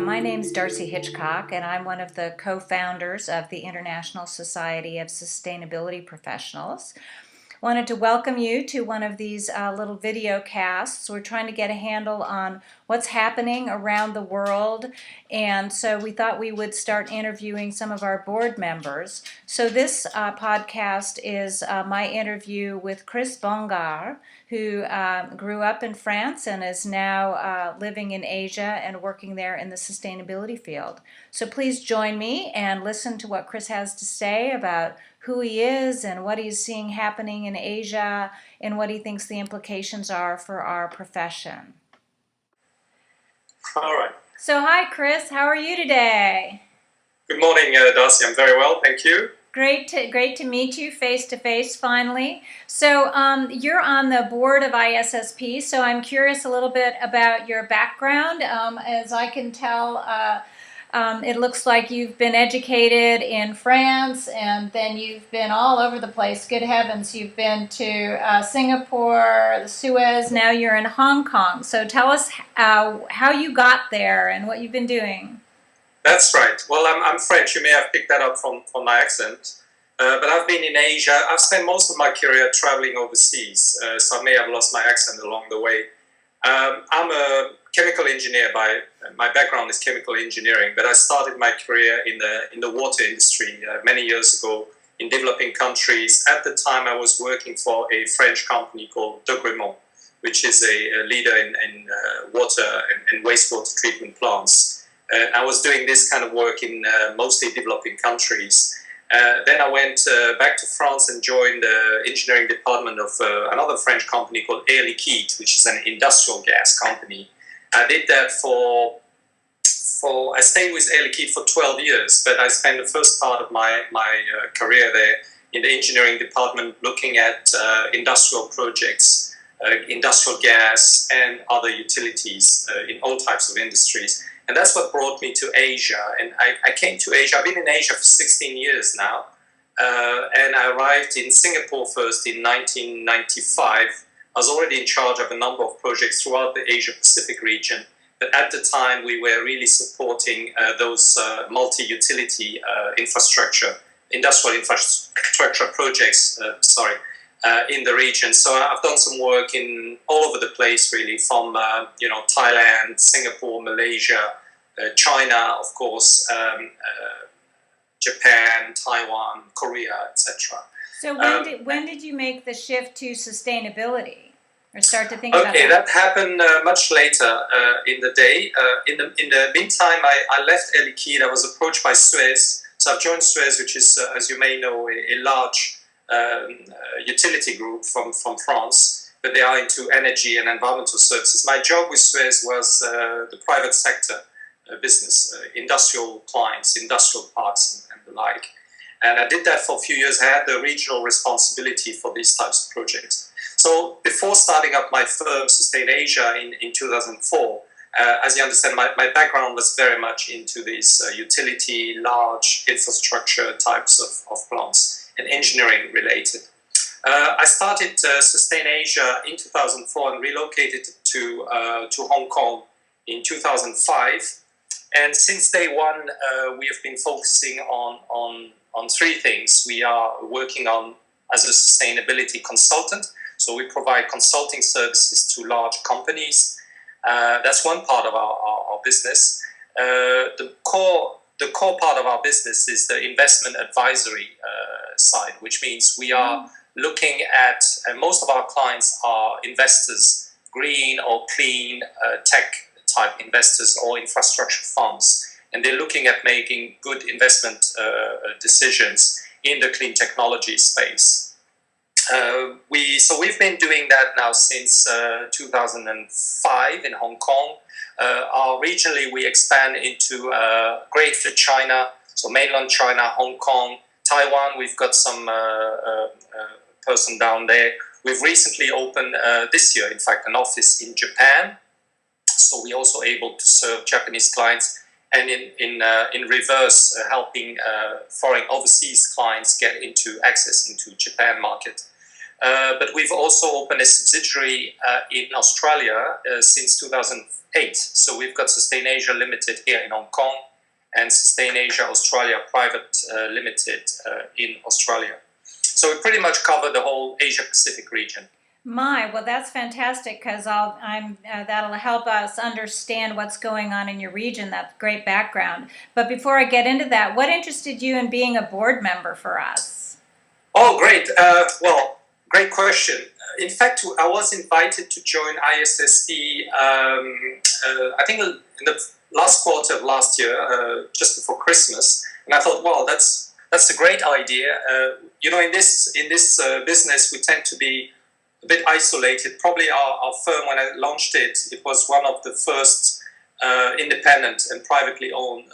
My name's Darcy Hitchcock, and I'm one of the co-founders of the International Society of Sustainability Professionals. Wanted to welcome you to one of these little video casts. We're trying to get a handle on what's happening around the world, and so we thought we would start interviewing some of our board members. So this podcast is my interview with Chris Bongars, who grew up in France and is now living in Asia and working there in the sustainability field. So please join me and listen to what Chris has to say about who he is and what he's seeing happening in Asia and what he thinks the implications are for our profession. All right. So hi, Chris. How are you today? Good morning, Darcy. I'm very well, thank you. Great to meet you face to face finally. So you're on the board of ISSP, so I'm curious a little bit about your background. As I can tell, it looks like you've been educated in France and then you've been all over the place. Good heavens, you've been to Singapore, the Suez, now you're in Hong Kong. So tell us how you got there and what you've been doing. That's right. Well, I'm French. You may have picked that up from my accent. But I've been in Asia. I've spent most of my career traveling overseas, so I may have lost my accent along the way. I'm a chemical engineer my background is chemical engineering, but I started my career in the water industry many years ago in developing countries. At the time, I was working for a French company called which is a leader in water and wastewater treatment plants. I was doing this kind of work in mostly developing countries. Then I went back to France and joined the engineering department of another French company called Air Liquide, which is an industrial gas company. I did that I stayed with Air Liquide for 12 years, but I spent the first part of my career there in the engineering department looking at industrial projects, industrial gas and other utilities in all types of industries. And that's what brought me to Asia. And I came to Asia. I've been in Asia for 16 years now. And I arrived in Singapore first in 1995. I was already in charge of a number of projects throughout the Asia-Pacific region. But at the time, we were really supporting those multi-utility industrial infrastructure projects, in the region. So I've done some work in all over the place, really, from Thailand, Singapore, Malaysia, China, of course, Japan, Taiwan, Korea, etc. So when did you make the shift to sustainability, or start to think about that? Okay, that happened much later in the day. In the meantime, I left Air Liquide. I was approached by Suez. So I've joined Suez, which is, as you may know, a large utility group from France, but they are into energy and environmental services. My job with Suez was the private sector business, industrial clients, industrial parks and the like. And I did that for a few years. I had the regional responsibility for these types of projects. So before starting up my firm, Sustain Asia, in 2004, as you understand, my background was very much into these utility, large infrastructure types of plants and engineering related. I started Sustain Asia in 2004 and relocated to Hong Kong in 2005. And since day one, we have been focusing on three things. We are working on as a sustainability consultant. So we provide consulting services to large companies. That's one part of our business. The core part of our business is the investment advisory side, which means we are looking at, and most of our clients are investors, green or clean tech type investors or infrastructure funds, and they're looking at making good investment decisions in the clean technology space. We've been doing that now since 2005 in Hong Kong. Regionally, we expand into Greater China, so mainland China, Hong Kong, Taiwan. We've got some person down there. We've recently opened this year, in fact, an office in Japan. So we're also able to serve Japanese clients, and in reverse, helping foreign overseas clients get access into Japan market. But we've also opened a subsidiary in Australia since 2008. So we've got Sustain Asia Limited here in Hong Kong and Sustain Asia Australia Private Limited in Australia. So we pretty much cover the whole Asia Pacific region. Well, that's fantastic, because that'll help us understand what's going on in your region. That's great background. But before I get into that, what interested you in being a board member for us? Oh, great. Well, great question. In fact, I was invited to join ISSP, I think in the last quarter of last year, just before Christmas. And I thought, well, that's a great idea. In this business, we tend to be a bit isolated. Probably our firm, when I launched it, it was one of the first independent and privately owned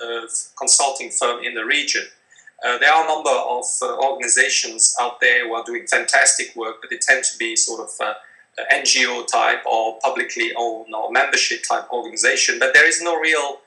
consulting firm in the region. There are a number of organizations out there who are doing fantastic work, but they tend to be sort of NGO type or publicly owned or membership type organization. But there is no real,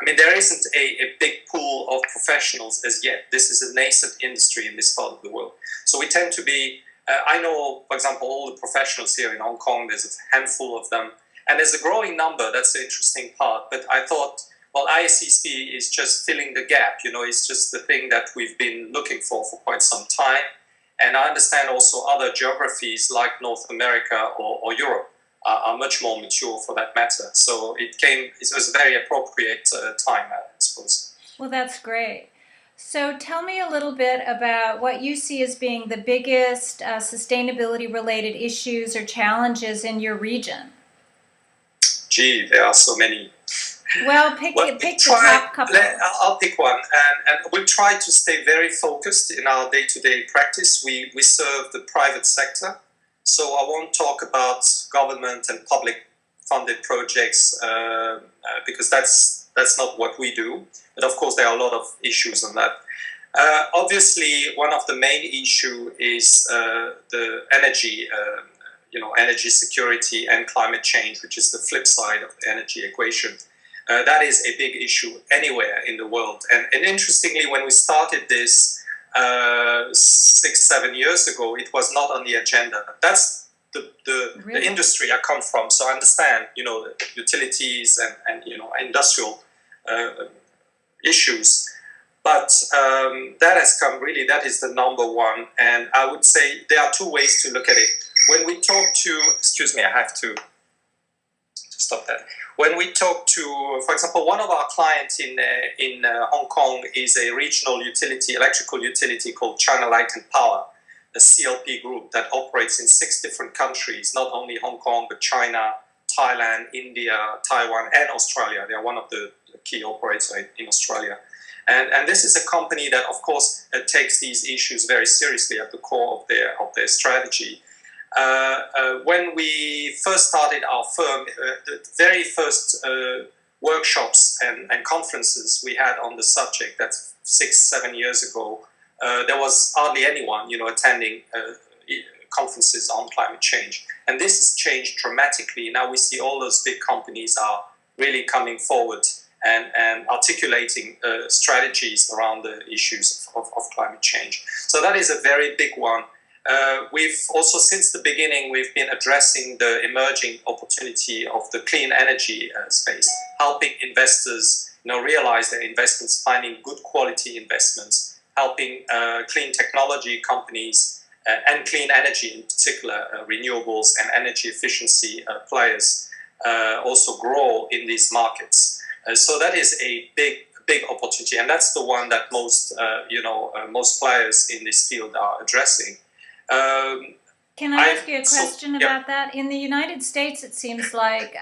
there isn't a big pool of professionals as yet. This is a nascent industry in this part of the world. So we tend to be, I know, for example, all the professionals here in Hong Kong, there's a handful of them. And there's a growing number, that's the interesting part. But I thought, well, ISSP is just filling the gap, it's just the thing that we've been looking for quite some time. And I understand also other geographies like North America or Europe are much more mature for that matter. So it was a very appropriate time, I suppose. Well, that's great. So tell me a little bit about what you see as being the biggest sustainability-related issues or challenges in your region. Gee, there are so many. Well, pick the top couple. I'll pick one. And we try to stay very focused in our day-to-day practice. We serve the private sector. So I won't talk about government and public-funded projects because that's not what we do. But of course, there are a lot of issues on that. Obviously, one of the main issues is the energy, energy security and climate change, which is the flip side of the energy equation. That is a big issue anywhere in the world. And interestingly, when we started this 6-7 years ago, it was not on the agenda. That's the industry I come from, so I understand, the utilities and industrial issues. But that has come really, that is the number one. And I would say there are two ways to look at it. When we talk to, excuse me, I have to stop that. When we talk to, for example, one of our clients in Hong Kong is a regional utility, electrical utility called China Light and Power, a CLP group that operates in 6 different countries, not only Hong Kong, but China, Thailand, India, Taiwan, and Australia. They are one of the key operators in Australia. And this is a company that, of course, takes these issues very seriously at the core of their strategy. When we first started our firm, the very first workshops and conferences we had on the subject, that's 6-7 years ago, there was hardly anyone, attending conferences on climate change. And this has changed dramatically. Now we see all those big companies are really coming forward and articulating strategies around the issues of climate change. So that is a very big one. We've also, since the beginning, we've been addressing the emerging opportunity of the clean energy space, helping investors realize their investments, finding good quality investments, helping clean technology companies and clean energy in particular, renewables and energy efficiency players also grow in these markets. So that is a big opportunity, and that's the one that most players in this field are addressing. Can I ask you a question about that? In the United States, it seems like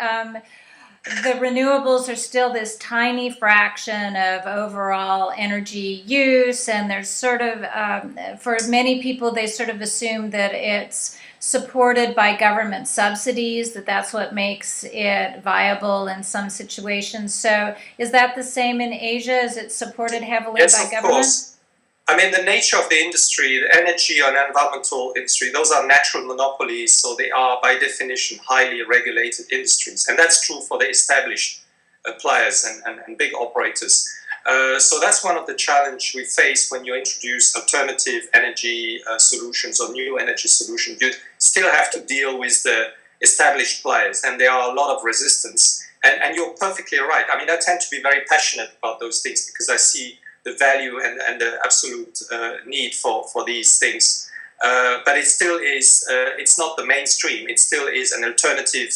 the renewables are still this tiny fraction of overall energy use, and there's sort of, for many people, they sort of assume that it's supported by government subsidies, that's what makes it viable in some situations. So is that the same in Asia? Is it supported heavily by government? Yes, of course. I mean, the nature of the industry, the energy and environmental industry, those are natural monopolies, so they are, by definition, highly regulated industries. And that's true for the established players and big operators. So that's one of the challenges we face when you introduce alternative energy solutions or new energy solutions. You still have to deal with the established players, and there are a lot of resistance. And you're perfectly right. I mean, I tend to be very passionate about those things because I see the value and the absolute need for these things. But it still is, it's not the mainstream. It still is an alternative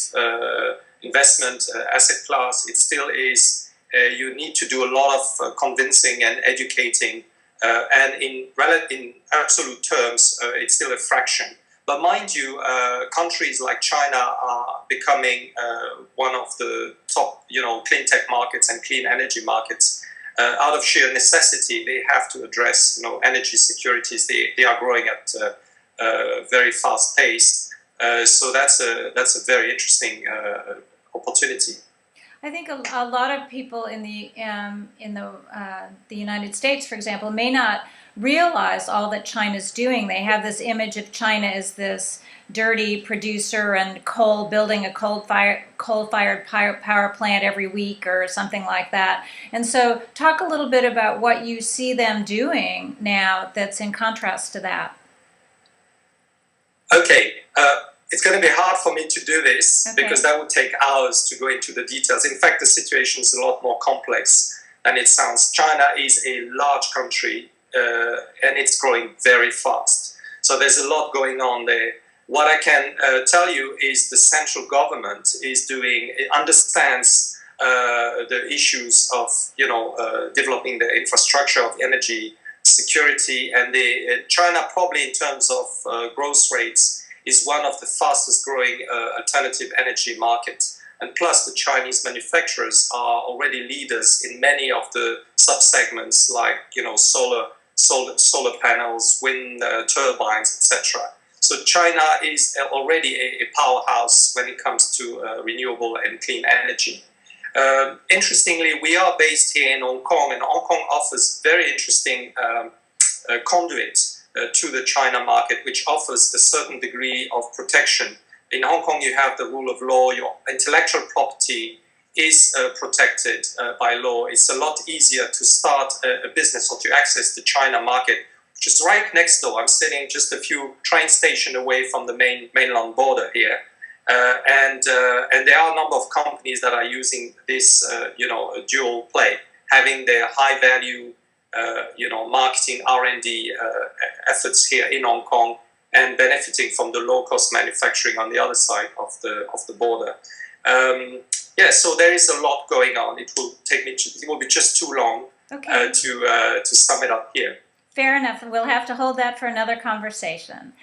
investment asset class. It still is, you need to do a lot of convincing and educating. And in absolute terms, it's still a fraction. But mind you, countries like China are becoming one of the top, clean tech markets and clean energy markets. Out of sheer necessity, they have to address, energy securities. They are growing at a very fast pace. So that's a very interesting opportunity. I think a lot of people in the United States, for example, may not realize all that China's doing. They have this image of China as this dirty producer and building a coal-fired power plant every week or something like that. And so talk a little bit about what you see them doing now that's in contrast to that. Okay. It's going to be hard for me to do this because that would take hours to go into the details. In fact, the situation is a lot more complex than it sounds. China is a large country and it's growing very fast. So there's a lot going on there. What I can tell you is the central government understands the issues of developing the infrastructure of energy security, and China probably in terms of growth rates is one of the fastest growing alternative energy markets. And plus the Chinese manufacturers are already leaders in many of the sub-segments like, solar panels, wind turbines, etc. So China is already a powerhouse when it comes to renewable and clean energy. Interestingly, we are based here in Hong Kong, and Hong Kong offers very interesting conduit to the China market, which offers a certain degree of protection. In Hong Kong, you have the rule of law. Your intellectual property is protected by law. It's a lot easier to start a business or to access the China market, which is right next door. I'm sitting just a few train stations away from the mainland border here. And there are a number of companies that are using this, dual play, having their high value marketing R&D efforts here in Hong Kong and benefiting from the low-cost manufacturing on the other side of the border. So there is a lot going on. It will be just too long to sum it up here. Fair enough. We'll have to hold that for another conversation.